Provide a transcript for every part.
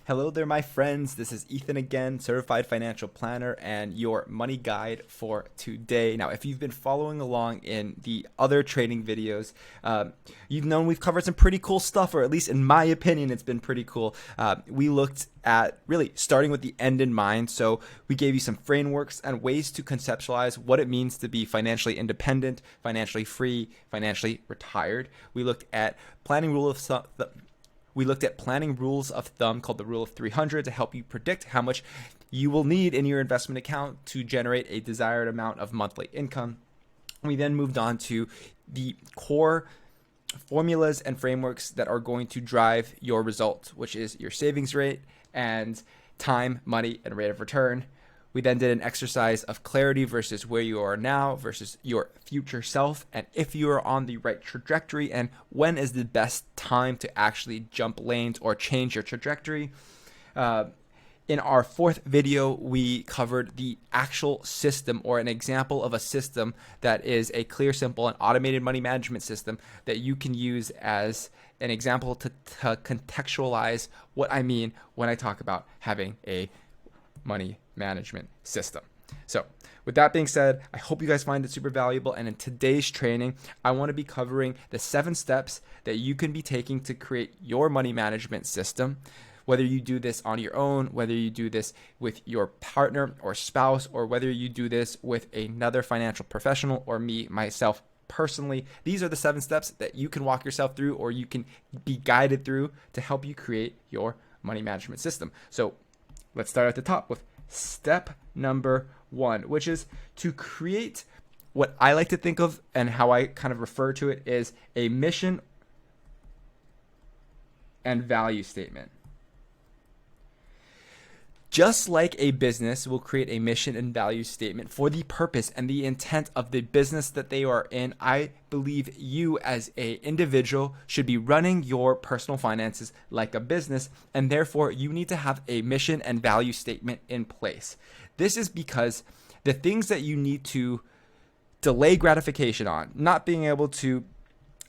Hello there, my friends. This is Ethan again, certified financial planner and your money guide for today. Now, if you've been following along in the other trading videos, you've known we've covered some pretty cool stuff, or at least in my opinion, it's been pretty cool. We looked at really starting with the end in mind. So we gave you some frameworks and ways to conceptualize what it means to be financially independent, financially free, financially retired. We looked at planning rules of thumb called the rule of 300 to help you predict how much you will need in your investment account to generate a desired amount of monthly income. We then moved on to the core formulas and frameworks that are going to drive your results, which is your savings rate and time, money, and rate of return. We then did an exercise of clarity versus where you are now versus your future self, and if you are on the right trajectory, and when is the best time to actually jump lanes or change your trajectory. In our fourth video, we covered the actual system, or an example of a system that is a clear, simple, and automated money management system that you can use as an example to contextualize what I mean when I talk about having a money management system. So with that being said, I hope you guys find it super valuable. And in today's training, I want to be covering the 7 steps that you can be taking to create your money management system. Whether you do this on your own, whether you do this with your partner or spouse, or whether you do this with another financial professional or myself personally, these are the 7 steps that you can walk yourself through, or you can be guided through to help you create your money management system. So let's start at the top with step number 1, which is to create what I like to think of, and how I kind of refer to it, is a mission and value statement. Just like a business will create a mission and value statement for the purpose and the intent of the business that they are in, I believe you as an individual should be running your personal finances like a business, and therefore you need to have a mission and value statement in place. This is because the things that you need to delay gratification on, not being able to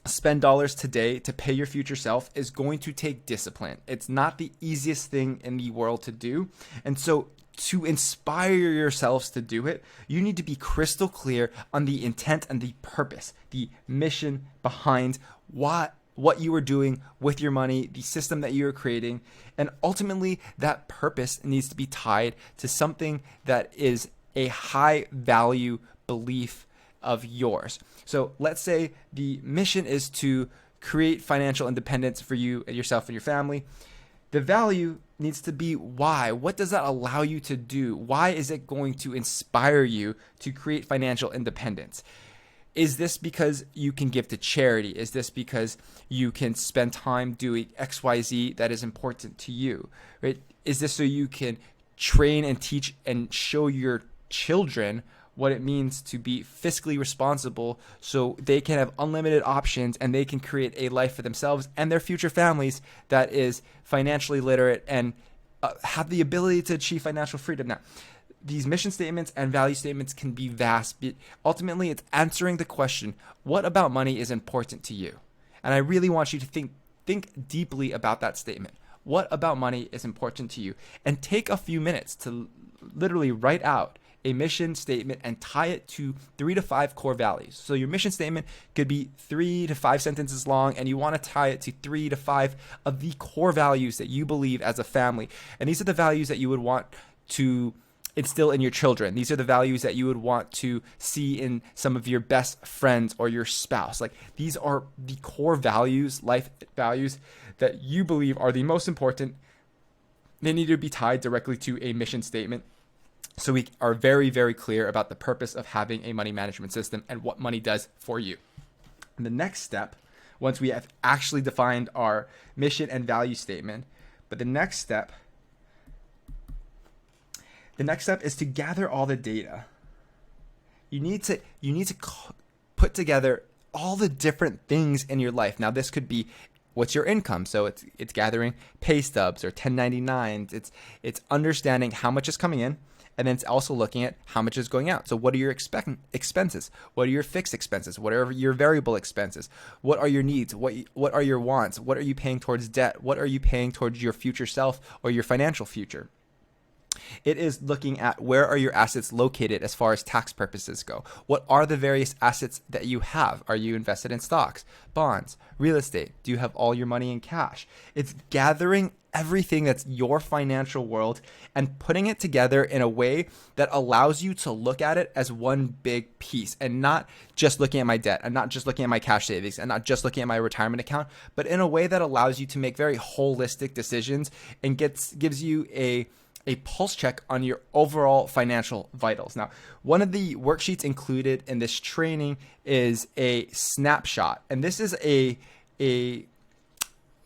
spend dollars today to pay your future self, is going to take discipline. It's not the easiest thing in the world to do. And so to inspire yourselves to do it, you need to be crystal clear on the intent and the purpose, the mission behind what you are doing with your money, the system that you're creating. And ultimately, that purpose needs to be tied to something that is a high value belief of yours. So let's say the mission is to create financial independence for you, yourself, and your family. The value needs to be why. What does that allow you to do? Why is it going to inspire you to create financial independence? Is this because you can give to charity? Is this because you can spend time doing XYZ that is important to you? Right? Is this so you can train and teach and show your children what it means to be fiscally responsible, so they can have unlimited options and they can create a life for themselves and their future families that is financially literate and have the ability to achieve financial freedom? Now, these mission statements and value statements can be vast, but ultimately it's answering the question, what about money is important to you? And I really want you to think deeply about that statement. What about money is important to you? And take a few minutes to literally write out a mission statement and tie it to 3 to 5 core values. So your mission statement could be 3 to 5 sentences long, and you want to tie it to 3 to 5 of the core values that you believe as a family. And these are the values that you would want to instill in your children. These are the values that you would want to see in some of your best friends or your spouse. Like, these are the core values, life values, that you believe are the most important. They need to be tied directly to a mission statement, so we are very, very clear about the purpose of having a money management system and what money does for you. And the next step, once we have actually defined our mission and value statement, the next step is to gather all the data. You need to put together all the different things in your life. Now, this could be, what's your income? So it's gathering pay stubs or 1099s. It's understanding how much is coming in And then it's also looking at how much is going out. So what are your expenses? What are your fixed expenses? What are your variable expenses? What are your needs? What are your wants? What are you paying towards debt? What are you paying towards your future self or your financial future? It is looking at where are your assets located as far as tax purposes go. What are the various assets that you have? Are you invested in stocks, bonds, real estate? Do you have all your money in cash? It's gathering everything that's your financial world and putting it together in a way that allows you to look at it as one big piece, and not just looking at my debt and not just looking at my cash savings and not just looking at my retirement account, but in a way that allows you to make very holistic decisions and gives you a pulse check on your overall financial vitals. Now, one of the worksheets included in this training is a snapshot, and this is a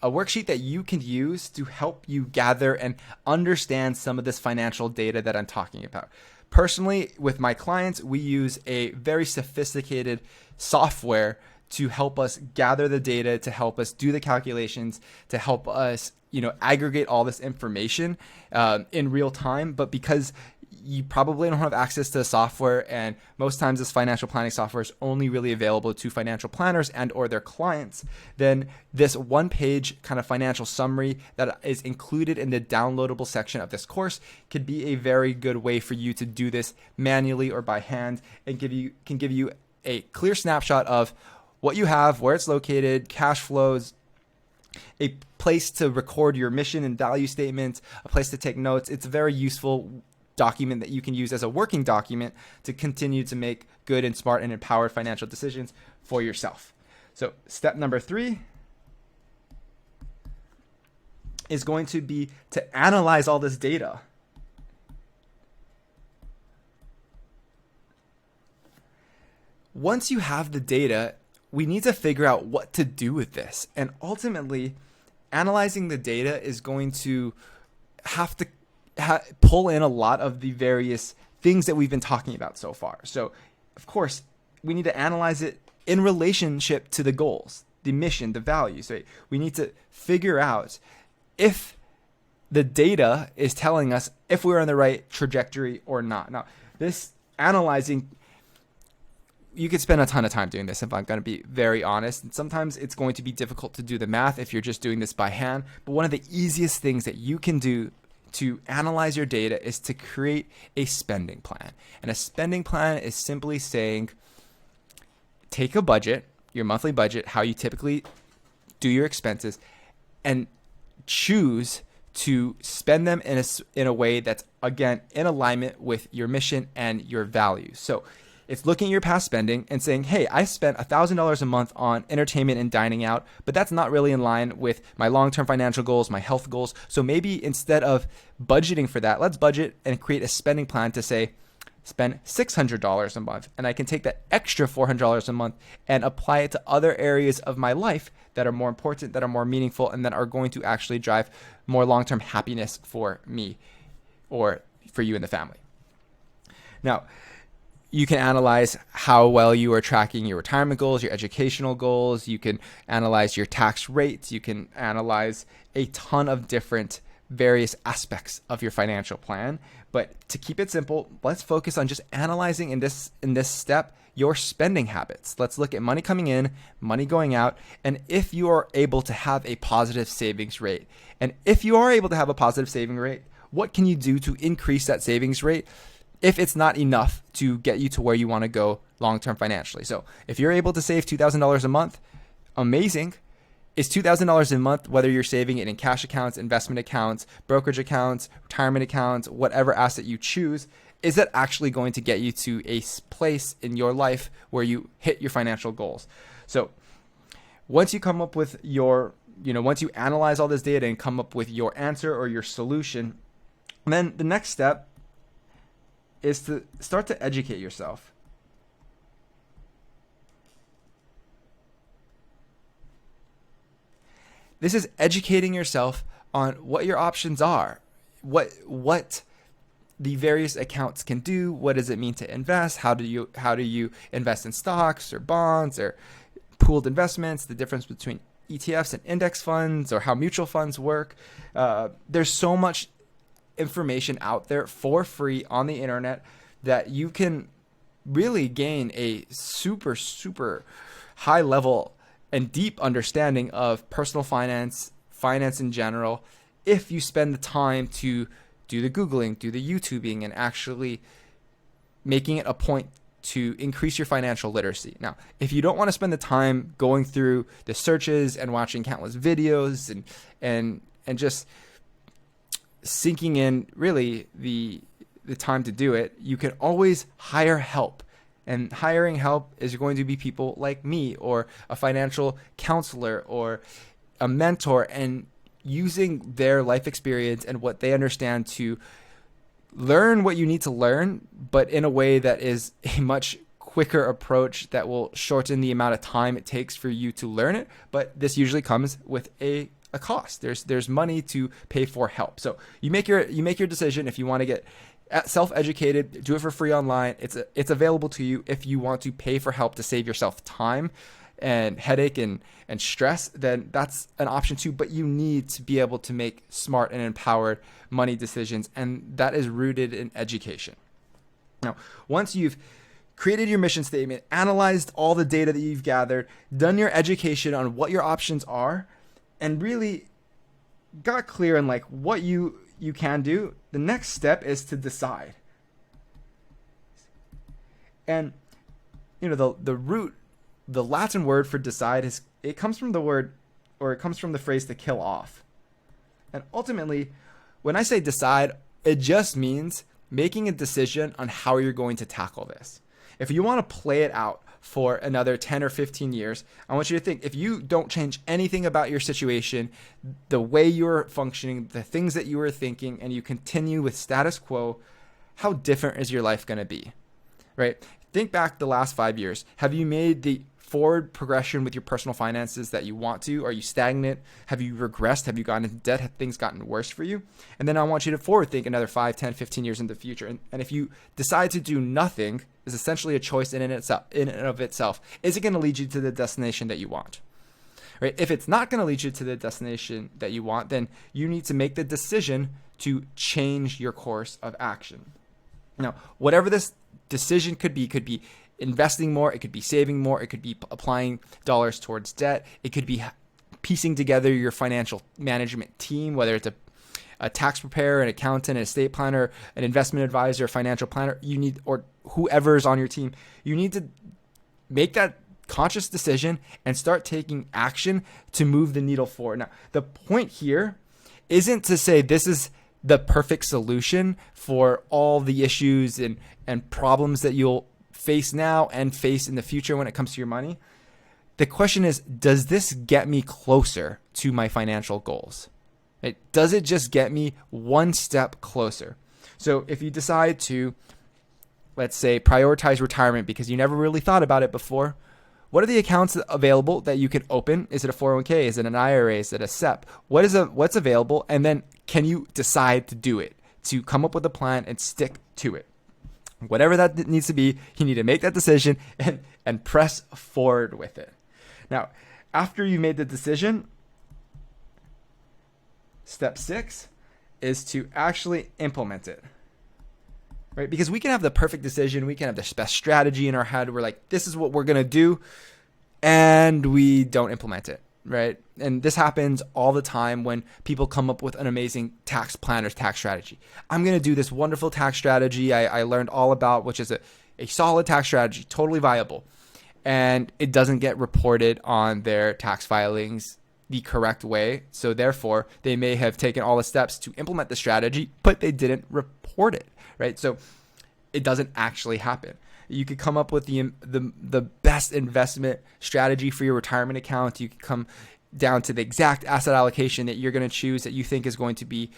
worksheet that you can use to help you gather and understand some of this financial data that I'm talking about. Personally, with my clients, we use a very sophisticated software to help us gather the data, to help us do the calculations, to help us aggregate all this information in real time. But because you probably don't have access to the software, and most times this financial planning software is only really available to financial planners and or their clients, then this one-page kind of financial summary that is included in the downloadable section of this course could be a very good way for you to do this manually or by hand, and can give you a clear snapshot of what you have, where it's located, cash flows, a place to record your mission and value statements, a place to take notes. It's a very useful document that you can use as a working document to continue to make good and smart and empowered financial decisions for yourself. So step number 3 is going to be to analyze all this data. Once you have the data, we need to figure out what to do with this. And ultimately, analyzing the data is going to have to pull in a lot of the various things that we've been talking about so far. So, of course, we need to analyze it in relationship to the goals, the mission, the values. Right? We need to figure out if the data is telling us if we're on the right trajectory or not. Now, this analyzing, you could spend a ton of time doing this, if I'm going to be very honest. And sometimes it's going to be difficult to do the math if you're just doing this by hand. But one of the easiest things that you can do to analyze your data is to create a spending plan. And a spending plan is simply saying, take a budget, your monthly budget, how you typically do your expenses, and choose to spend them in a way that's, again, in alignment with your mission and your values. So it's looking at your past spending and saying, hey, I spent $1,000 a month on entertainment and dining out, but that's not really in line with my long-term financial goals, my health goals. So maybe instead of budgeting for that, let's budget and create a spending plan to say, spend $600 a month. And I can take that extra $400 a month and apply it to other areas of my life that are more important, that are more meaningful, and that are going to actually drive more long-term happiness for me or for you and the family. Now, you can analyze how well you are tracking your retirement goals, your educational goals. You can analyze your tax rates. You can analyze a ton of different various aspects of your financial plan. But to keep it simple, let's focus on just analyzing in this step your spending habits. Let's look at money coming in, money going out, and if you are able to have a positive savings rate. And if you are able to have a positive saving rate, what can you do to increase that savings rate if it's not enough to get you to where you want to go long-term financially? So if you're able to save $2,000 a month, amazing. Is $2,000 a month, whether you're saving it in cash accounts, investment accounts, brokerage accounts, retirement accounts, whatever asset you choose, is that actually going to get you to a place in your life where you hit your financial goals? So once you come up with once you analyze all this data and come up with your answer or your solution, then the next step is to start to educate yourself. This is educating yourself on what your options are, what the various accounts can do, what does it mean to invest, how do you invest in stocks or bonds or pooled investments, the difference between ETFs and index funds, or how mutual funds work. There's so much information out there for free on the internet that you can really gain a super, super high level and deep understanding of personal finance, finance in general, if you spend the time to do the Googling, do the YouTubing, and actually making it a point to increase your financial literacy. Now, if you don't want to spend the time going through the searches and watching countless videos and just sinking in really the time to do it, you can always hire help. And hiring help is going to be people like me or a financial counselor or a mentor, and using their life experience and what they understand to learn what you need to learn, but in a way that is a much quicker approach that will shorten the amount of time it takes for you to learn it. But this usually comes with a cost. There's money to pay for help. So you make your decision. If you want to get self-educated, do it for free online. It's available to you. If you want to pay for help to save yourself time and headache and stress, then that's an option too. But you need to be able to make smart and empowered money decisions, and that is rooted in education. Now, once you've created your mission statement, analyzed all the data that you've gathered, done your education on what your options are, and really got clear on like what you can do, the next step is to decide. And the Latin word for decide it comes from the phrase to kill off. And ultimately, when I say decide, it just means making a decision on how you're going to tackle this. If you want to play it out for another 10 or 15 years, I want you to think, if you don't change anything about your situation, the way you're functioning, the things that you were thinking, and you continue with status quo, how different is your life going to be, right? Think back the last 5 years. Have you made the forward progression with your personal finances that you want to? Are you stagnant? Have you regressed? Have you gotten into debt? Have things gotten worse for you? And then I want you to forward think another 5, 10, 15 years in the future. And if you decide to do nothing, is essentially a choice in and of itself. Is it going to lead you to the destination that you want? Right? If it's not going to lead you to the destination that you want, then you need to make the decision to change your course of action. Now, whatever this decision could be investing more, it could be saving more, it could be applying dollars towards debt, it could be piecing together your financial management team, whether it's a tax preparer, an accountant, an estate planner, an investment advisor, a financial planner, or whoever's on your team. You need to make that conscious decision and start taking action to move the needle forward. Now, the point here isn't to say this is the perfect solution for all the issues and problems that you'll face now and face in the future when it comes to your money. The question is, does this get me closer to my financial goals? Does it just get me one step closer? So if you decide to, let's say, prioritize retirement because you never really thought about it before, what are the accounts available that you can open? Is it a 401k? Is it an IRA? Is it a SEP? What's available? And then can you decide to do it, to come up with a plan and stick to it? Whatever that needs to be, you need to make that decision and press forward with it. Now, after you made the decision, step 6 is to actually implement it, right? Because we can have the perfect decision. We can have the best strategy in our head. We're like, this is what we're going to do. And we don't implement it, right? And this happens all the time when people come up with an amazing tax plan or tax strategy. I'm going to do this wonderful tax strategy I learned all about, which is a solid tax strategy, totally viable. And it doesn't get reported on their tax filings the correct way. So therefore, they may have taken all the steps to implement the strategy, but they didn't report it, right? So it doesn't actually happen. You could come up with the best investment strategy for your retirement account. You could come down to the exact asset allocation that you're going to choose that you think is going to be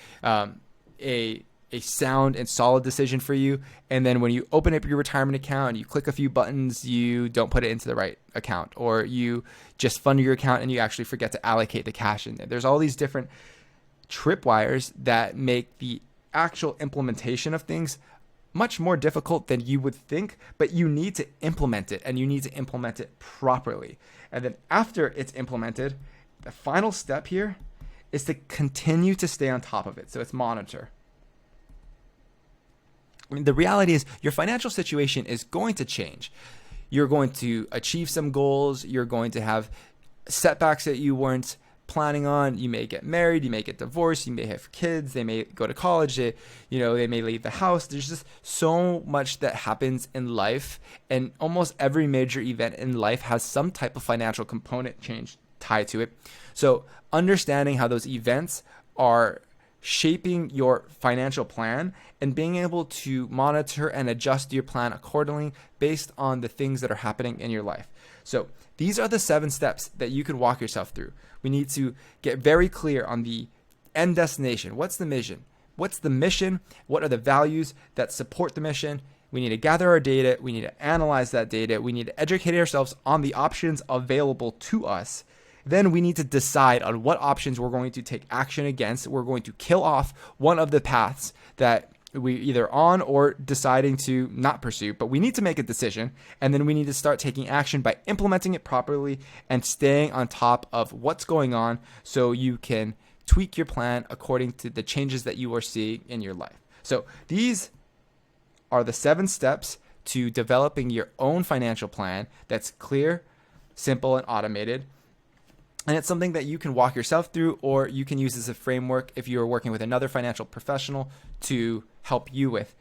a sound and solid decision for you. And then when you open up your retirement account, you click a few buttons, you don't put it into the right account, or you just fund your account and you actually forget to allocate the cash in there. There's all these different tripwires that make the actual implementation of things much more difficult than you would think, but you need to implement it, and you need to implement it properly. And then after it's implemented, the final step here is to continue to stay on top of it. So it's monitor. I mean, the reality is your financial situation is going to change. You're going to achieve some goals. You're going to have setbacks that you weren't planning on. You may get married, you may get divorced, you may have kids, they may go to college, they may leave the house. There's just so much that happens in life, and almost every major event in life has some type of financial component change tied to it. So understanding how those events are shaping your financial plan and being able to monitor and adjust your plan accordingly based on the things that are happening in your life. So these are the 7 steps that you can walk yourself through. We need to get very clear on the end destination. What's the mission? What's the mission? What are the values that support the mission? We need to gather our data. We need to analyze that data. We need to educate ourselves on the options available to us. Then we need to decide on what options we're going to take action against. We're going to kill off one of the paths that we either on or deciding to not pursue, but we need to make a decision, and then we need to start taking action by implementing it properly and staying on top of what's going on so you can tweak your plan according to the changes that you are seeing in your life. So these are the 7 steps to developing your own financial plan that's clear, simple, and automated. And it's something that you can walk yourself through, or you can use as a framework if you're working with another financial professional to help you with